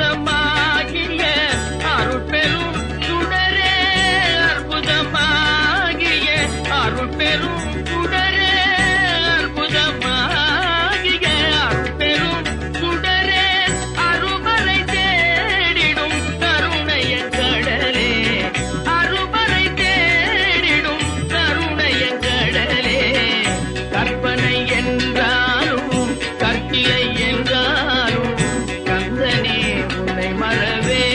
அற்புதமாகிய அருட்பெரும் சுடரே, அற்புதமாகிய அருட்பெரும் சுடரே, அற்புதமாகிய அருட்பெரும் சுடரே, அருமறை தேடிடும் கருணைய கடலே, அருமறை தேடிடும் கருணைய கடலே, கற்பனை என்றாலும் கற்கிலை என்றாலும் கந்தனே உன்னை மறவே.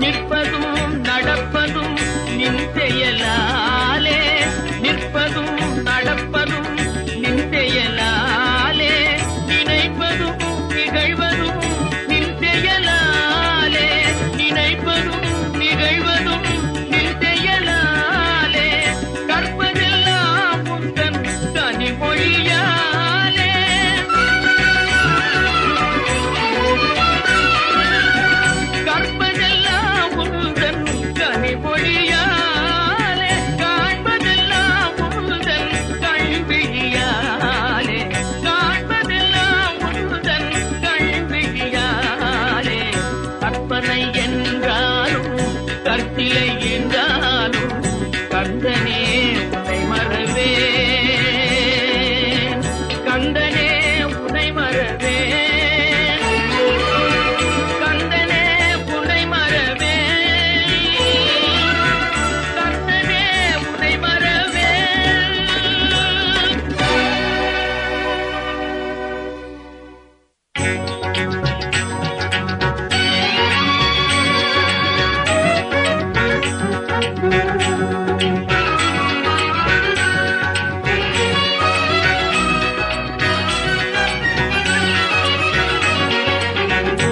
நிற்பதும் நடப்பதும் நின் செயலாலே, நிற்பதும் நடப்பதும் நின் செயலாலே, நினைப்பதும் நிகழ்வதும் நின் செயலாலே, நினைப்பதும் நிகழ்வதும் நின் செயலாலே, கற்பதெல்லாம் உந்தன் கனிமொழியாலே, கற்பதெல்லாம் உந்தன் கனிமொழியாலே, காண்பதெல்லாம் உந்தன் கண்விழியாலே, காண்பதெல்லாம் உந்தன் கண்விழியாலே, கற்பனை என்றாலும் கற்கிலை என்றாலும் கந்தனே உன்னை மறவே, கந்தனே உன்னை மறவே, கந்தனே உன்னை மறவே, கந்தனே உன்னை மறவே.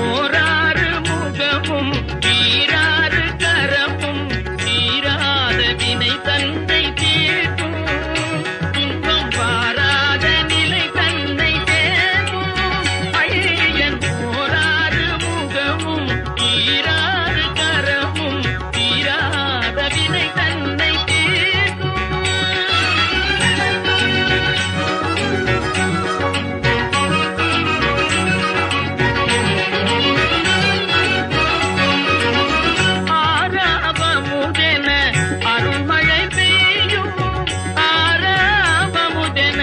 ஓராறு முகமும் ஈராறு கரமும் தீராத வினை தன்னை தீர்க்கும், துன்பம் பாராத நிலை தன்னை தேர்க்கும் ஐயன். ஓராறு முகமும் ஈராறு கரமும் தீராத வினை தன்னை தீர்க்கும். ஆராவமுதென அருள்மழை பெய்யும், ஆராவமுதென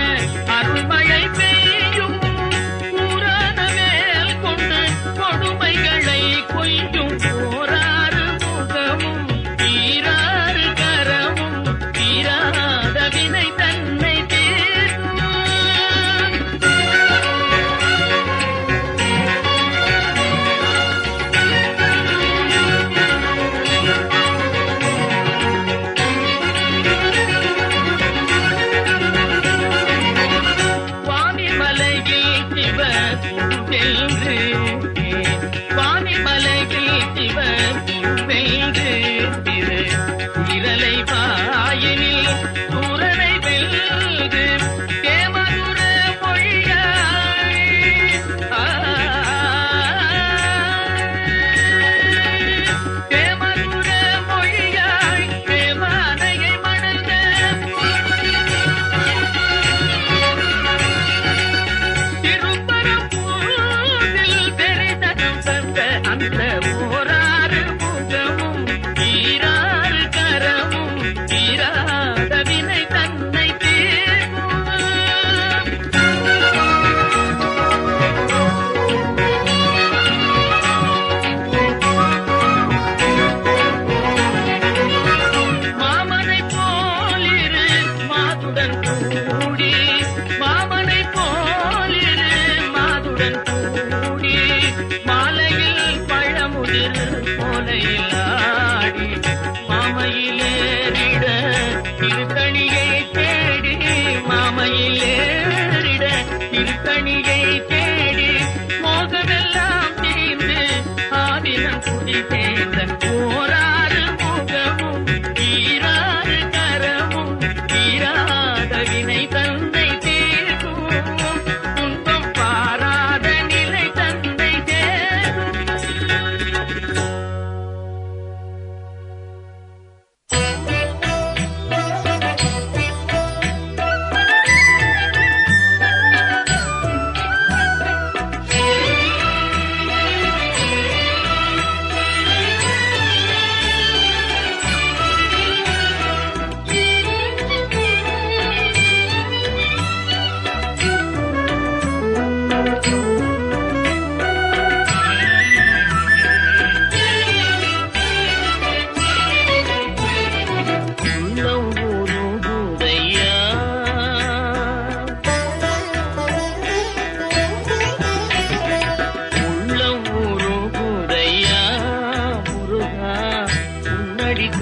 அருள்மழை பெய்யும், கூறாத வேல் கொண்டு கொடுமைகளை கொய்யும். ஓராறு முகமும் ஈராறு கரமும் தீராத வினை தன்னை தீர்க்கும். வாணிமலையில் சிவன் சென்று, வாணிமலையில் சிவன் வென்று, திரு இரலை வாயினில் சூரனை வெல்கு, தேமதுர மொழியாய் தேமதுர மொழியாய் தேவானையை மணந்த திருப்பரம்பூரில் தெரிதனம் தந்த அந்த ஓராறு முகமும் ஈராறு கரமும் தீராத வினை தன்னை தீர்க்கும். மாமனை போலிரு மாதுடன் கூடி, மாமனை போலிரு மாதுடன் கூடி, மாலையில் பழமுதிர் போலையில் ஆடி, மாமையிலேறிட திருத்தணியை தேடி, மாமையிலேறிட திருத்தணியை தேடி, மோகமெல்லாம் தீர்ந்து ஆதினம் குடி சேர்ந்த ஓராறு முகமும் ஈராறு கரமும் தீராத வினை தன்னை தீர்க்கும், துன்பம் பாராத நிலை தன்னை தேர்க்கும்.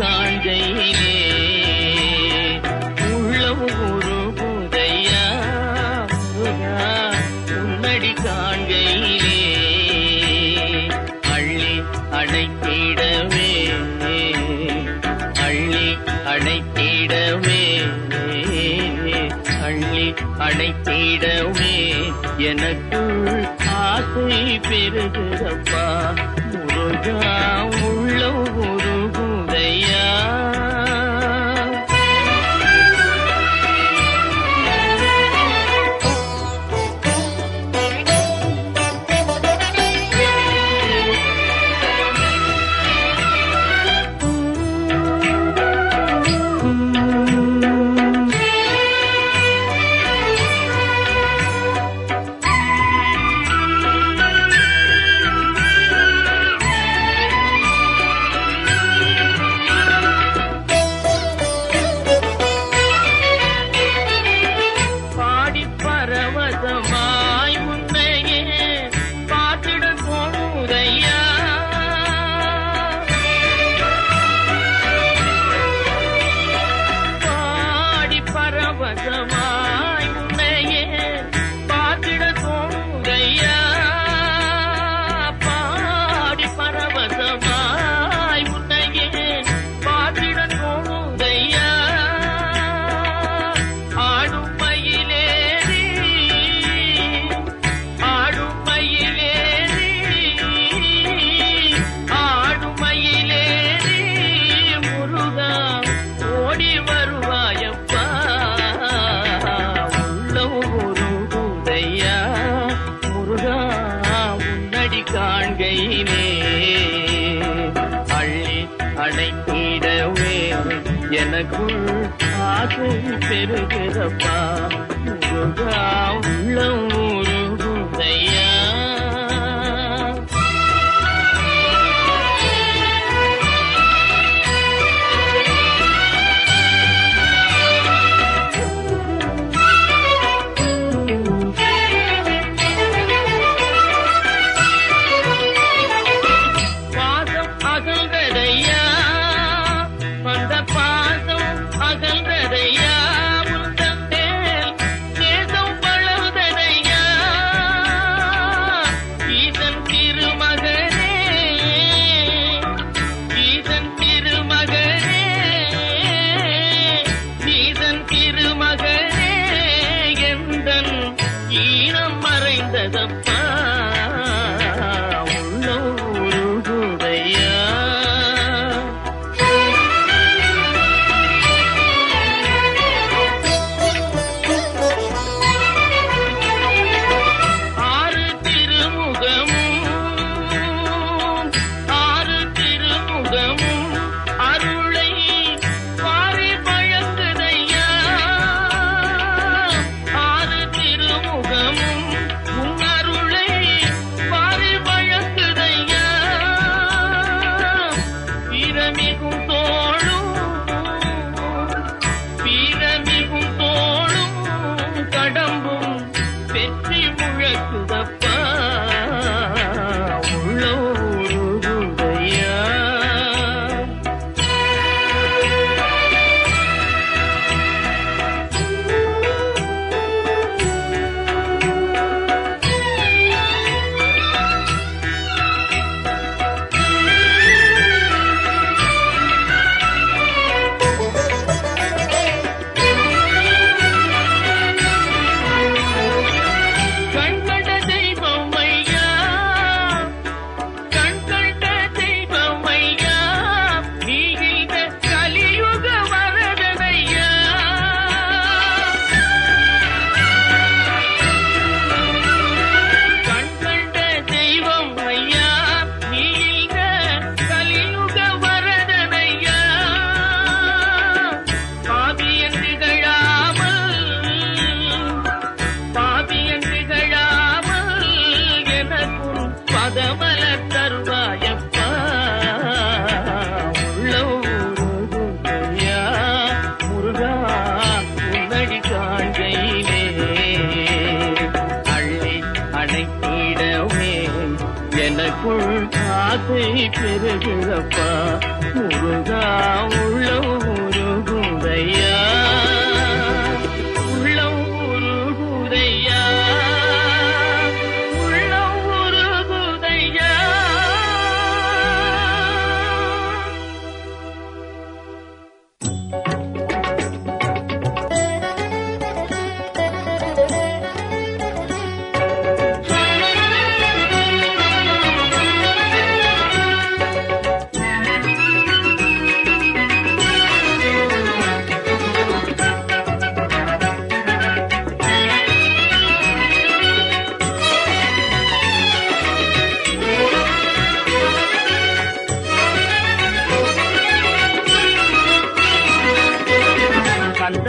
காண்கையிலே உள்ளம் உருகுதையா முருகா உன்னடி காண்கையிலே அள்ளி அணைத்திடவே அள்ளி அணைத்திடவே அள்ளி அணைத்திடவே எனக்குள் ஆசை பெருகுதப்பா முருகா உள்ளம் உருகுதையா பரவசமாய் உன்னையே பார்த்திட தோணுதையா பாடி பரவசமாய் உன்னையே பார்த்திட தோணுதையா பாடி பரவசமாய் உன்னையே பார்த்திட தோணுதையா ஆடும் மயிலே காண்கையிலே அள்ளி அணைத்திடவே எனக்குள் ஆசை பெருகிறப்பா முருகா உள்ளம் உருகுதையா ஈனம் மறைந்ததப்பா உள்ளம் உருகுதையா ஆறு திருமுகமும் அருளை பாரி வழங்குதையா ஆறு திருமுகமும் உன்னருளை பாரி வழங்குதையா வீரமிகும் தோளும் கடம்பும் வெற்றி முழக்குதப்பா உள்ளம் உருகுதையா எனக்குள் ஆசை பெருகிறப்பா முருகா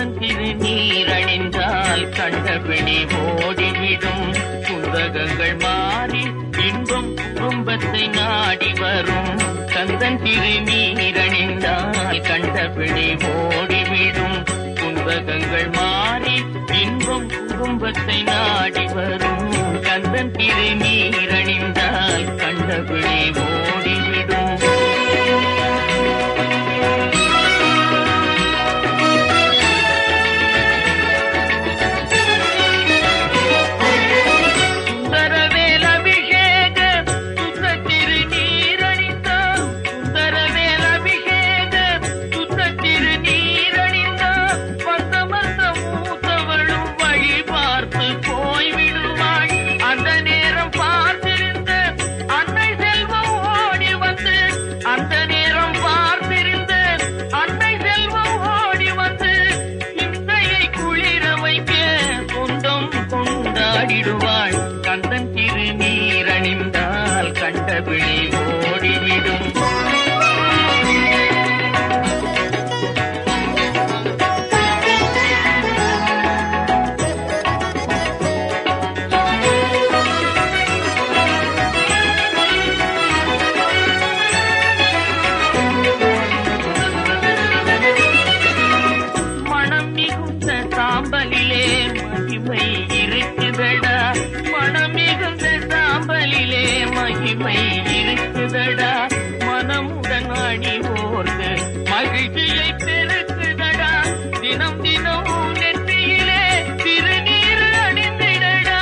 கந்தன் திருநீர் அணிந்தால் கண்டபிணி ஓடிவிடும். புந்தகங்கள் மாறி இன்பம் குடும்பத்தை நாடி வரும். கந்தன் திருநீர் அணிந்தால் கண்டபிணி ஓடிவிடும். புந்தகங்கள் மாறி இன்பம் குடும்பத்தை நாடி வரும். கந்தன் திருநீர் அணிந்தால் கண்டபிணி ஓடிவிடும். கந்தன் திருநீர் அணிந்தால் கண்டபிணி ஓடிவிடும். மனம் மிகுந்த சாம்பலிலே மகிமை இருக்குதடா. மனம் மிகுந்த சாம்பலிலே மகிமை இருக்குதடா. மனமுடன் அணிவோர்க்கு மகிழ்ச்சியை பெருக்குதடா. தினம் தினம் நெற்றியிலே திருநீர் அணிந்திடடா.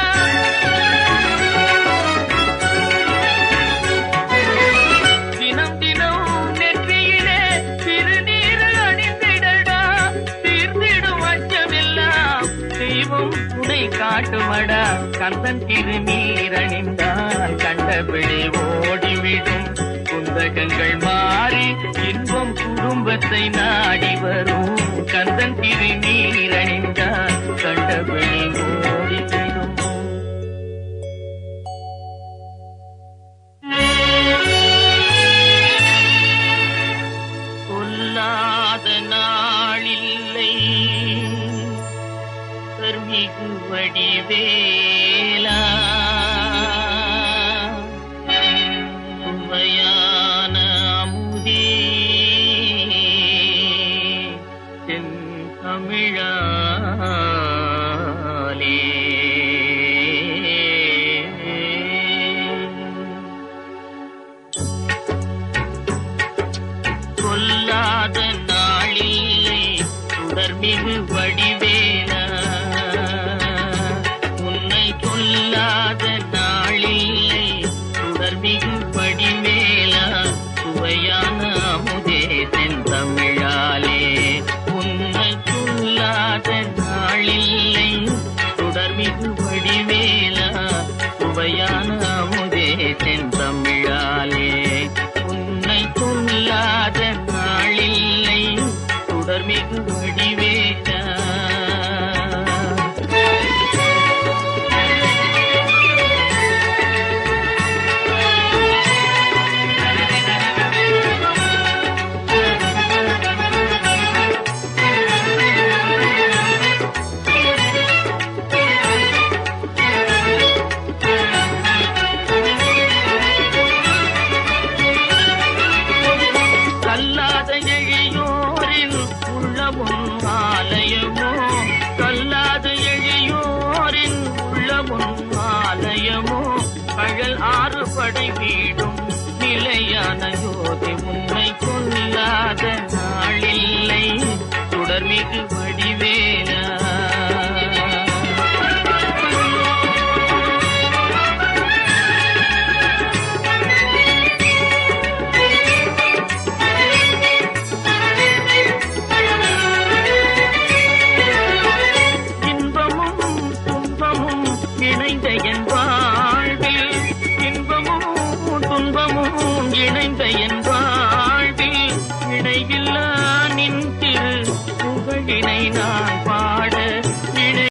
தினம் தினம் நெற்றியிலே திருநீர் அணிந்திடடா. தீர்ந்திடும் அச்சமெல்லாம் தெய்வம் துணை காட்டுமடா. கந்தன் திருநீர் அணிந்தால் கண்டபிணி ஓடிவிடும். புந்தகங்கள் மாறி இன்பம் குடும்பத்தை நாடி வரும். கந்தன் திருநீர் அணிந்தால் கண்டபிணி ஓடிவிடும். சொல்லாத நாளில்லை மிகு வடிவேலா. உண்மையான அமுதே தென் தமிழாலே. சொல்லாத நாளில்லை சுடர்மிகு வடிவேலா. சொல்லாத நாளில்லை சுடர்மிகு வடிவேலா. சுவையான அமுதே செந்தமிழாலே. உன்னை சொல்லாத நாளில்லை சுடர்மிகு வடிவேலா. சுவையான அமுதே செந்தமிழாலே. உன்னை சொல்லாத நாளில்லை சுடர்மிகு வடிவேலா. கல்லாத எழியோரின் உள்ளமும் ஆலயமோ. கல்லாத எழியோரின் உள்ளமும் ஆலயமோ. கழல் ஆறு படை வீடும் நிலையான யோதி. உன்னை கொல்லாத நாளில்லை சுடர்மிகு வடிவேலா. இணைந்த என் வாழ்வில் இணையில்லா